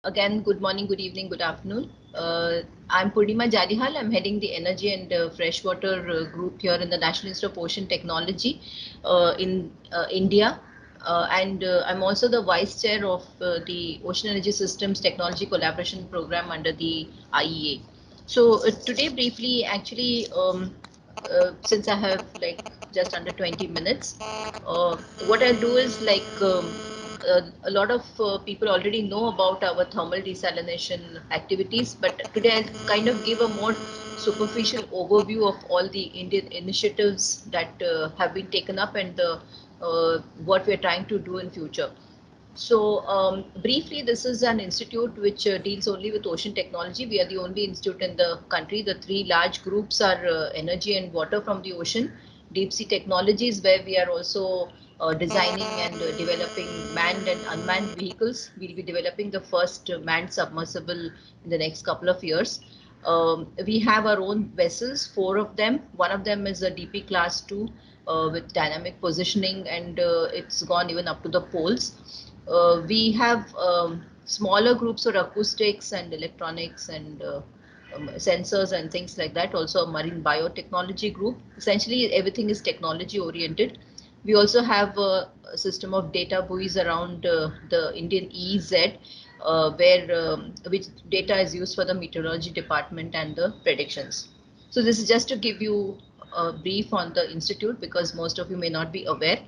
Again, good morning, good evening, good afternoon. I'm Purnima Jarihal. I'm heading the Energy and Freshwater Group here in the National Institute of Ocean Technology in India. And I'm also the Vice Chair of the Ocean Energy Systems Technology Collaboration Program under the IEA. So today, briefly, actually, since I have like just under 20 minutes, what I'll do is a lot of people already know about our thermal desalination activities, but today I'll kind of give a more superficial overview of all the Indian initiatives that have been taken up and what we're trying to do in future. So briefly, this is an institute which deals only with ocean technology. We are the only institute in the country. The three large groups are energy and water from the ocean, deep sea technologies, where we are also designing and developing manned and unmanned vehicles. We'll be developing the first manned submersible in the next couple of years. We have our own vessels, four of them. One of them is a DP Class 2 with dynamic positioning, and it's gone even up to the poles. We have smaller groups for acoustics and electronics and sensors and things like that. Also a marine biotechnology group. Essentially, everything is technology oriented. We also have a system of data buoys around the Indian EEZ, where which data is used for the meteorology department and the predictions. So this is just to give you a brief on the institute because most of you may not be aware.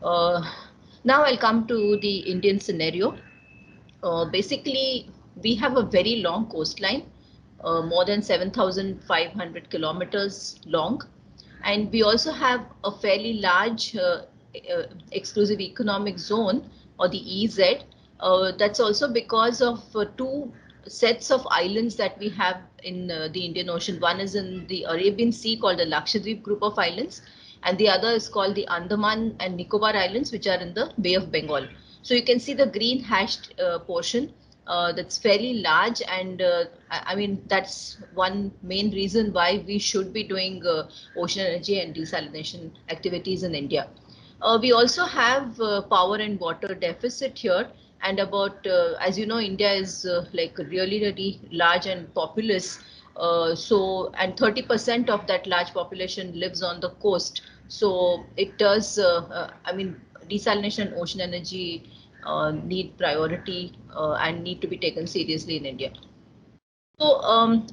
Uh, Now I'll come to the Indian scenario. Basically, we have a very long coastline, more than 7,500 kilometers long. And we also have a fairly large exclusive economic zone, or the EZ. That's also because of two sets of islands that we have in the Indian Ocean. One is in the Arabian Sea called the Lakshadweep group of islands, and the other is called the Andaman and Nicobar Islands, which are in the Bay of Bengal. So you can see the green hashed portion that's fairly large, and I mean that's one main reason why we should be doing ocean energy and desalination activities in India. We also have power and water deficit here, and about as you know, India is like really really large and populous. So and 30% of that large population lives on the coast. So it does. I mean, desalination and ocean energy need priority and need to be taken seriously in India. So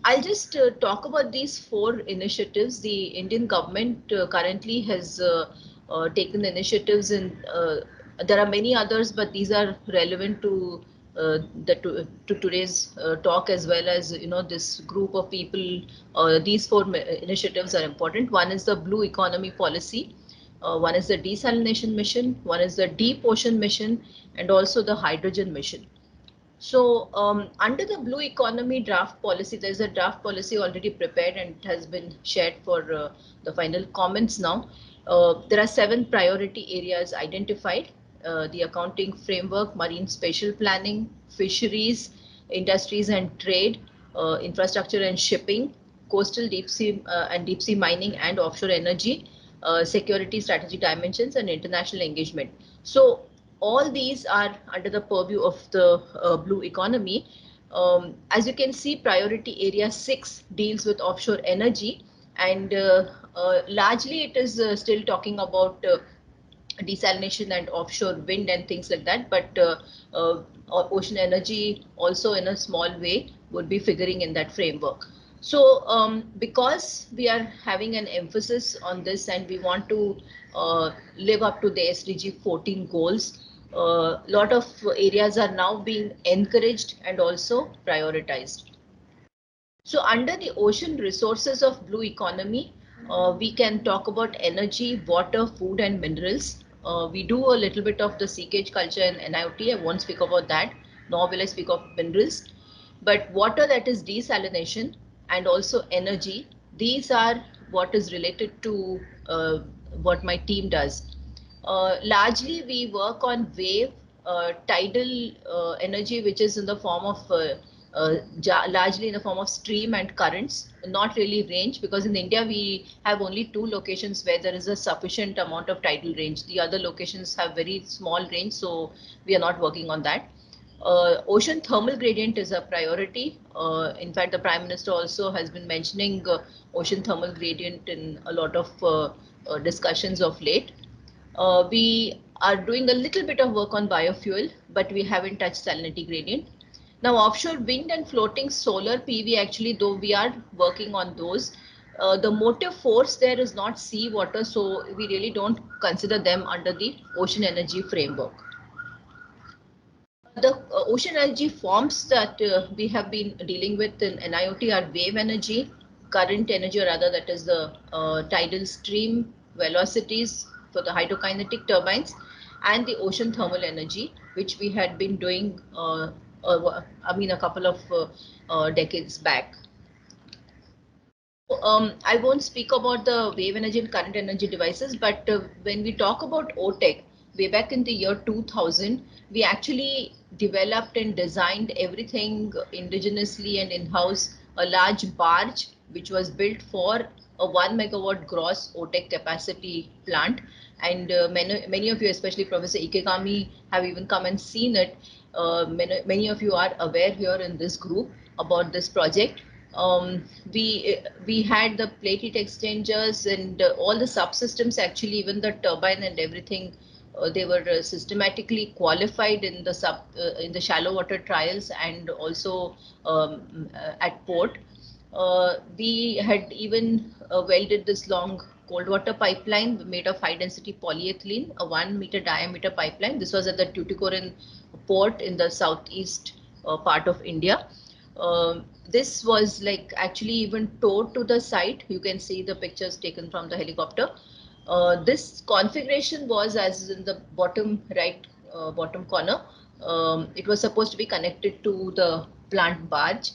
I'll just talk about these four initiatives. The Indian government currently has taken initiatives, and there are many others, but these are relevant to today's talk as well as this group of people. These four initiatives are important. One is the blue economy policy. One is the desalination mission. One is the deep ocean mission, and also the hydrogen mission. So, under the Blue Economy draft policy, there's a draft policy already prepared and it has been shared for the final comments now. There are 7 priority areas identified: the accounting framework, marine spatial planning, fisheries, industries and trade, infrastructure and shipping, coastal deep sea and deep sea mining and offshore energy, security strategy dimensions, and international engagement. So all these are under the purview of the blue economy. As you can see, priority area 6 deals with offshore energy, and largely it is still talking about desalination and offshore wind and things like that, but ocean energy also in a small way would be figuring in that framework. So because we are having an emphasis on this and we want to live up to the SDG 14 goals, a lot of areas are now being encouraged and also prioritized. So under the ocean resources of blue economy, we can talk about energy, water, food, and minerals. We do a little bit of the seepage culture and NIOT. I won't speak about that, nor will I speak of minerals. But water, that is desalination, and also energy, these are what is related to what my team does. Largely, we work on wave, tidal energy, which is in the form of largely in the form of stream and currents, not really range, because in India we have only 2 locations where there is a sufficient amount of tidal range. The other locations have very small range, so we are not working on that. Ocean thermal gradient is a priority. In fact, the Prime Minister also has been mentioning ocean thermal gradient in a lot of discussions of late. We are doing a little bit of work on biofuel, but we haven't touched salinity gradient. Now, offshore wind and floating solar PV, actually, though we are working on those, the motive force there is not seawater, so we really don't consider them under the ocean energy framework. The ocean energy forms that we have been dealing with in NIOT are wave energy, current energy, or rather that is the tidal stream velocities for the hydrokinetic turbines, and the ocean thermal energy, which we had been doing, a couple of decades back. I won't speak about the wave energy and current energy devices, but when we talk about OTEC, way back in the year 2000, we actually developed and designed everything indigenously and in-house, a large barge which was built for a 1 megawatt gross OTEC capacity plant. And many of you, especially Professor Ikegami, have even come and seen it. Many of you are aware here in this group about this project. We had the plate heat exchangers and all the subsystems, actually even the turbine and everything, they were systematically qualified in the shallow water trials and also at port. We had even welded this long cold water pipeline made of high density polyethylene, a 1 meter diameter pipeline. This was at the Tuticorin port in the southeast part of India. This was like actually even towed to the site. You can see the pictures taken from the helicopter. This configuration was as in the bottom right, bottom corner. It was supposed to be connected to the plant barge.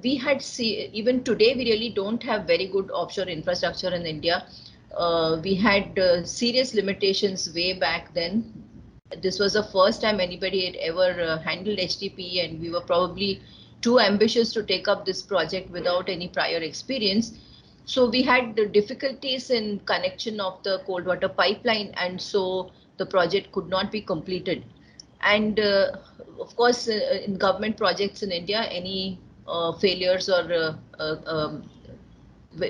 We had even today we really don't have very good offshore infrastructure in India. We had serious limitations way back then. This was the first time anybody had ever handled HTP, and we were probably too ambitious to take up this project without any prior experience. So we had the difficulties in connection of the cold water pipeline, and so the project could not be completed. And of course, in government projects in India, any failures or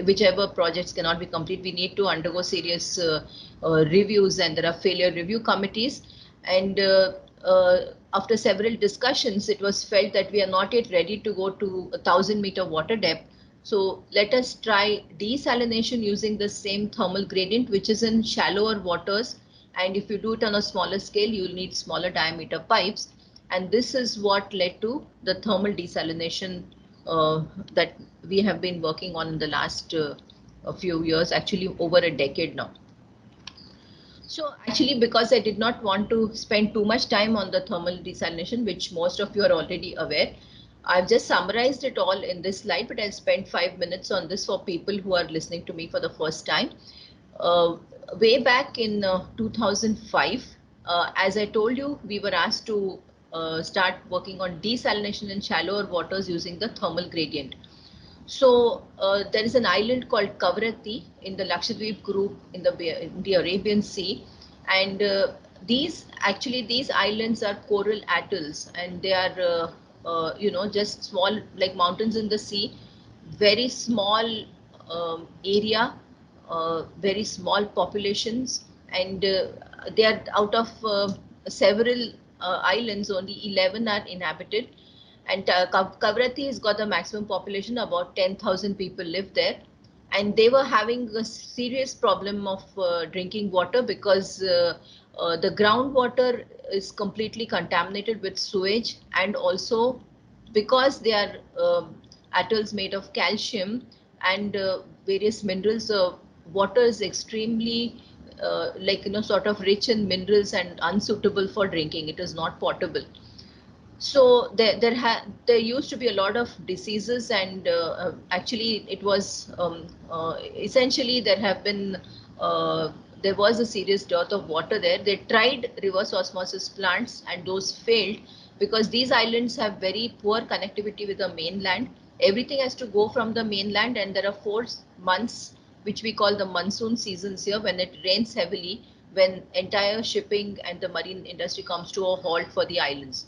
whichever projects cannot be complete, we need to undergo serious reviews, and there are failure review committees. And after several discussions, it was felt that we are not yet ready to go to 1,000-meter water depth. So let us try desalination using the same thermal gradient, which is in shallower waters. And if you do it on a smaller scale, you'll need smaller diameter pipes. And this is what led to the thermal desalination that we have been working on in the last a few years, actually over a decade now. So actually, because I did not want to spend too much time on the thermal desalination, which most of you are already aware, I've just summarized it all in this slide, but I'll spend 5 minutes on this for people who are listening to me for the first time. Way back in 2005, as I told you, we were asked to start working on desalination in shallower waters using the thermal gradient. So there is an island called Kavaratti in the Lakshadweep group in the Arabian Sea, and these islands are coral atolls, and they are just small like mountains in the sea, very small area, very small populations, and they are out of several islands, only 11 are inhabited. And Kavaratti has got the maximum population, about 10,000 people live there. And they were having a serious problem of drinking water because the groundwater is completely contaminated with sewage, and also because they are atolls made of calcium and various minerals, water is extremely sort of rich in minerals and unsuitable for drinking. It is not potable. So there used to be a lot of diseases, and actually it was essentially there was a serious dearth of water there. They tried reverse osmosis plants, and those failed because these islands have very poor connectivity with the mainland. Everything has to go from the mainland, and there are 4 months which we call the monsoon seasons here, when it rains heavily, when entire shipping and the marine industry comes to a halt for the islands.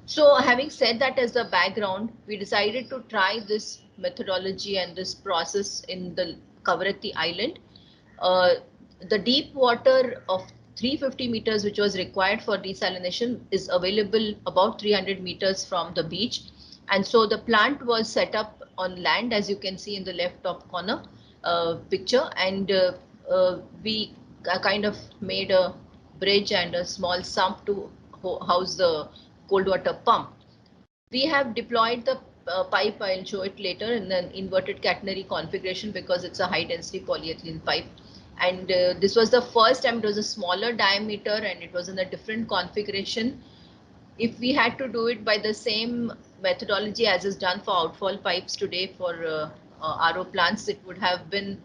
So having said that as the background, we decided to try this methodology and this process in the Kavaratti Island. Uh, the deep water of 350 meters, which was required for desalination, is available about 300 meters from the beach. And so the plant was set up on land, as you can see in the left top corner picture. And we kind of made a bridge and a small sump to house the cold water pump. We have deployed the pipe. I'll show it later in an inverted catenary configuration because it's a high density polyethylene pipe. And this was the first time. It was a smaller diameter and it was in a different configuration. If we had to do it by the same methodology as is done for outfall pipes today for RO plants, it would have been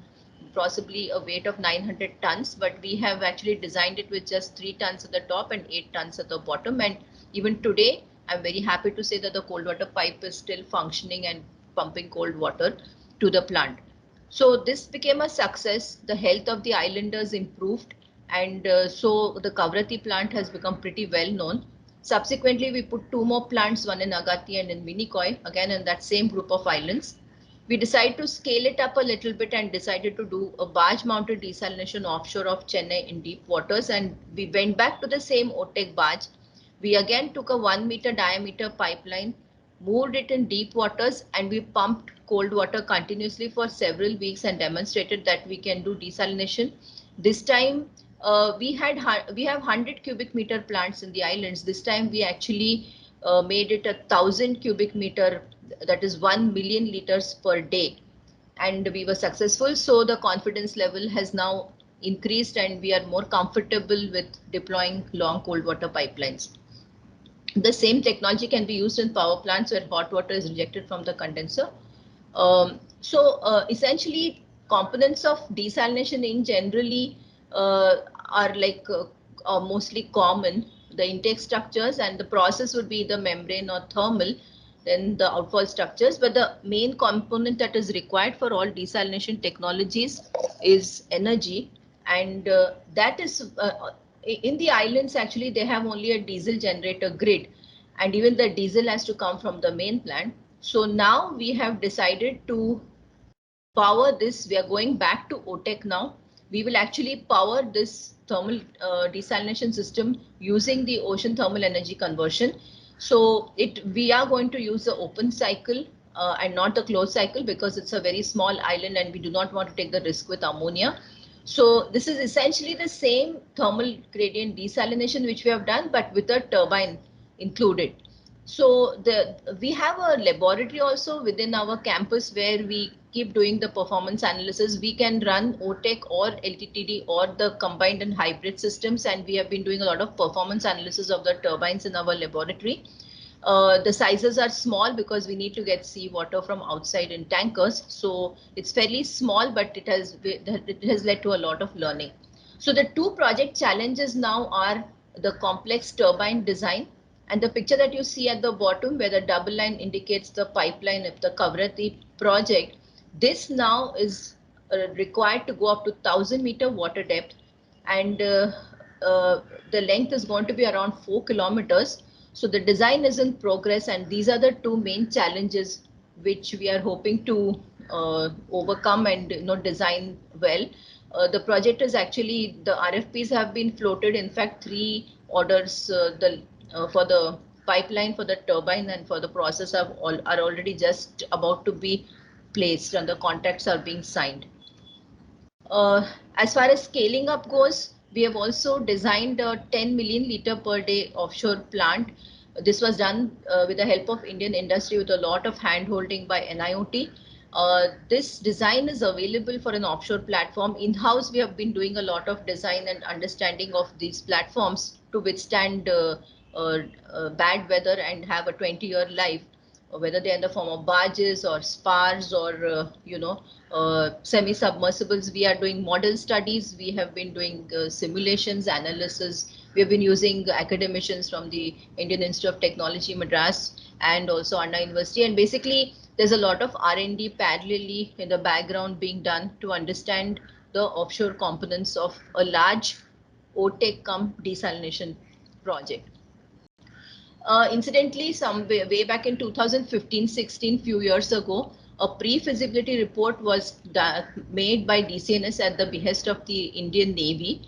possibly a weight of 900 tons, but we have actually designed it with just 3 tons at the top and 8 tons at the bottom. And even today, I'm very happy to say that the cold water pipe is still functioning and pumping cold water to the plant. So this became a success. The health of the islanders improved, and so the Kavaratti plant has become pretty well known. Subsequently, we put 2 more plants, one in Agatti and in Minicoy, again in that same group of islands. We decided to scale it up a little bit and decided to do a barge mounted desalination offshore of Chennai in deep waters. And we went back to the same OTEC barge. We again took a 1 meter diameter pipeline, moved it in deep waters, and we pumped cold water continuously for several weeks and demonstrated that we can do desalination. This time we have 100 cubic meter plants in the islands. This time we actually made it 1,000 cubic meter, that is 1 million liters per day, and we were successful. So the confidence level has now increased and we are more comfortable with deploying long cold water pipelines. The same technology can be used in power plants where hot water is rejected from the condenser. Essentially, components of desalination in generally are like mostly common. The intake structures and the process would be the membrane or thermal, then the outfall structures. But the main component that is required for all desalination technologies is energy, and that is in the islands. Actually, they have only a diesel generator grid, and even the diesel has to come from the main plant. So now we have decided to power this. We are going back to OTEC now. We will actually power this thermal desalination system using the ocean thermal energy conversion. So we are going to use the open cycle and not the closed cycle because it's a very small island and we do not want to take the risk with ammonia. So this is essentially the same thermal gradient desalination which we have done, but with a turbine included. So we have a laboratory also within our campus where we keep doing the performance analysis. We can run OTEC or LTTD or the combined and hybrid systems, and we have been doing a lot of performance analysis of the turbines in our laboratory. The sizes are small because we need to get seawater from outside in tankers. So it's fairly small, but it has led to a lot of learning. So the two project challenges now are the complex turbine design, and the picture that you see at the bottom where the double line indicates the pipeline of the Kavaratti project. This now is required to go up to 1,000 meter water depth, and the length is going to be around 4 kilometers. So the design is in progress, and these are the two main challenges which we are hoping to overcome and design well. The project is actually, the RFPs have been floated. In fact, 3 orders for the pipeline, for the turbine, and for the process are already just about to be placed, and the contracts are being signed. As far as scaling up goes, we have also designed a 10 million liter per day offshore plant. This was done with the help of Indian industry with a lot of hand holding by NIOT. This design is available for an offshore platform. In-house, we have been doing a lot of design and understanding of these platforms to withstand bad weather and have a 20-year life, whether they're in the form of barges or spars or semi-submersibles. We are doing model studies. We have been doing simulations, analysis. We have been using academicians from the Indian Institute of Technology, Madras, and also Anna University. And basically, there's a lot of R&D parallelly in the background being done to understand the offshore components of a large OTEC cum desalination project. Incidentally, some way back in 2015-16, few years ago, a pre-feasibility report was made by DCNS at the behest of the Indian Navy.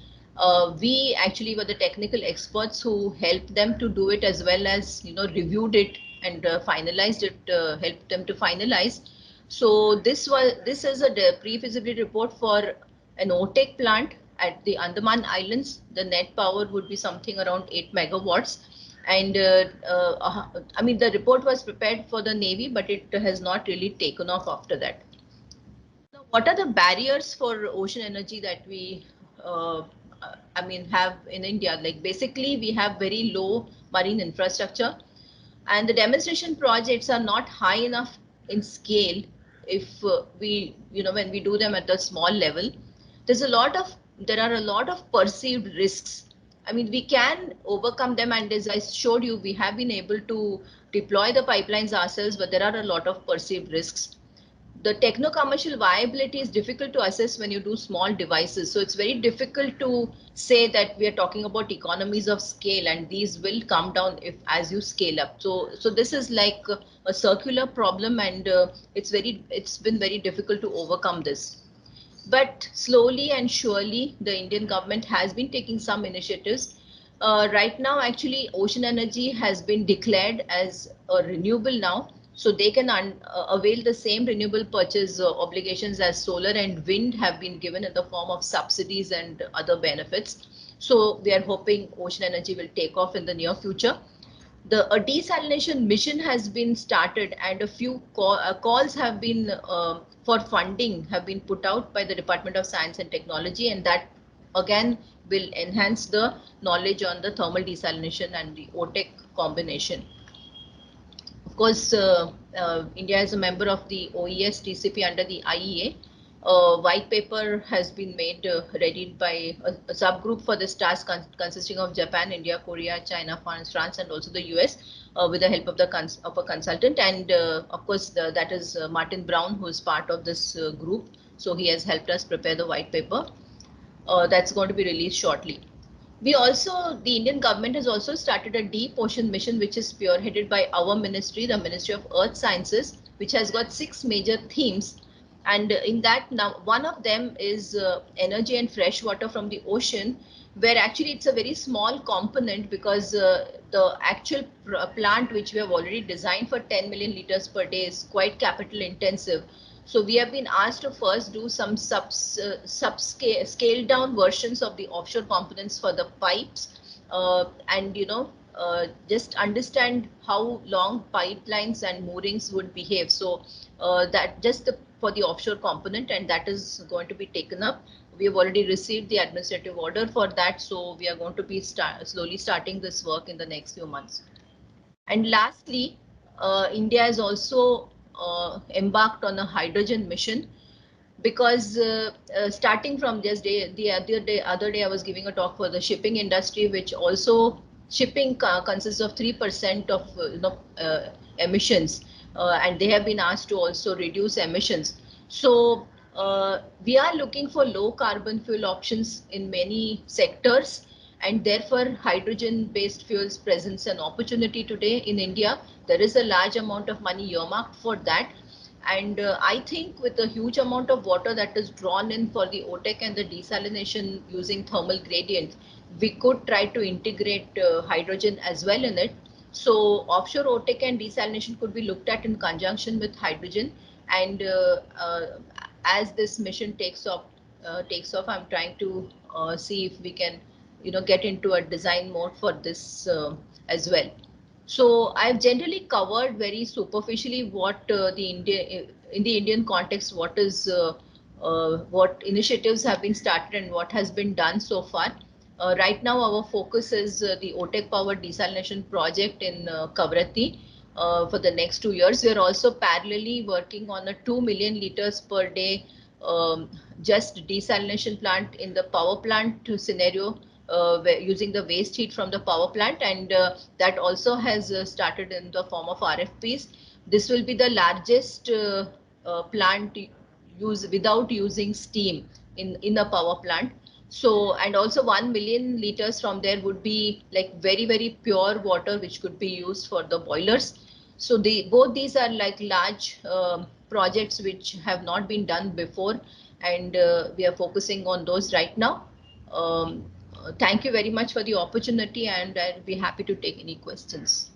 We actually were the technical experts who helped them to do it, as well as reviewed it and finalized it, helped them to finalize. So this is a pre-feasibility report for an OTEC plant at the Andaman Islands. The net power would be something around 8 megawatts. And I mean, the report was prepared for the Navy, but it has not really taken off after that. Now, what are the barriers for ocean energy that we, I mean, have in India? Like basically, we have very low marine infrastructure, and the demonstration projects are not high enough in scale. If we, when we do them at the small level, there's a lot of there are a lot of perceived risks. I mean, we can overcome them, and as I showed you, we have been able to deploy the pipelines ourselves, but there are a lot of perceived risks. The techno-commercial viability is difficult to assess when you do small devices. So it's very difficult to say that we are talking about economies of scale, and these will come down if as you scale up. So this is like a circular problem, and it's been very difficult to overcome this. But slowly and surely, the Indian government has been taking some initiatives. Right now, actually, ocean energy has been declared as a renewable now, so they can avail the same renewable purchase obligations as solar and wind have been given in the form of subsidies and other benefits. So we are hoping ocean energy will take off in the near future. The a desalination mission has been started, and a few calls have been for funding have been put out by the Department of Science and Technology, and that again will enhance the knowledge on the thermal desalination and the OTEC combination. Of course, India is a member of the OES TCP under the IEA. A white paper has been made ready by a subgroup for this task consisting of Japan, India, Korea, China, France, and also the US, with the help of of a consultant. And of course, that is Martin Brown, who is part of this group. So he has helped us prepare the white paper. That's going to be released shortly. The Indian government has also started a deep ocean mission, which is spearheaded by our ministry, the Ministry of Earth Sciences, which has got 6 major themes. And in that, now one of them is energy and fresh water from the ocean, where actually it's a very small component, because the actual plant which we have already designed for 10 million liters per day is quite capital intensive. So we have been asked to first do some scaled down versions of the offshore components for the pipes, and just understand how long pipelines and moorings would behave. So that just for the offshore component, and that is going to be taken up. We have already received the administrative order for that, so we are going to be slowly starting this work in the next few months. And lastly, India is also embarked on a hydrogen mission, because starting from this day, the other day I was giving a talk for the shipping industry, which also shipping consists of 3% of emissions, and they have been asked to also reduce emissions. So we are looking for low carbon fuel options in many sectors, and therefore hydrogen based fuels presents an opportunity today in India. There is a large amount of money earmarked for that, and I think with the huge amount of water that is drawn in for the OTEC and the desalination using thermal gradient, we could try to integrate hydrogen as well in it. So offshore OTEC and desalination could be looked at in conjunction with hydrogen. And as this mission takes off, I'm trying to see if we can, get into a design mode for this as well. So I've generally covered very superficially what in the Indian context, what initiatives have been started and what has been done so far. Right now, our focus is the OTEC powered desalination project in Kavrathi for the next 2 years. We are also parallelly working on a 2 million liters per day just desalination plant in the power plant scenario, using the waste heat from the power plant, and that also has started in the form of RFPs. This will be the largest plant use without using steam in a power plant. So, and also 1 million liters from there would be like very, very pure water, which could be used for the boilers. So both these are like large projects which have not been done before, and we are focusing on those right now. Thank you very much for the opportunity, and I'll be happy to take any questions.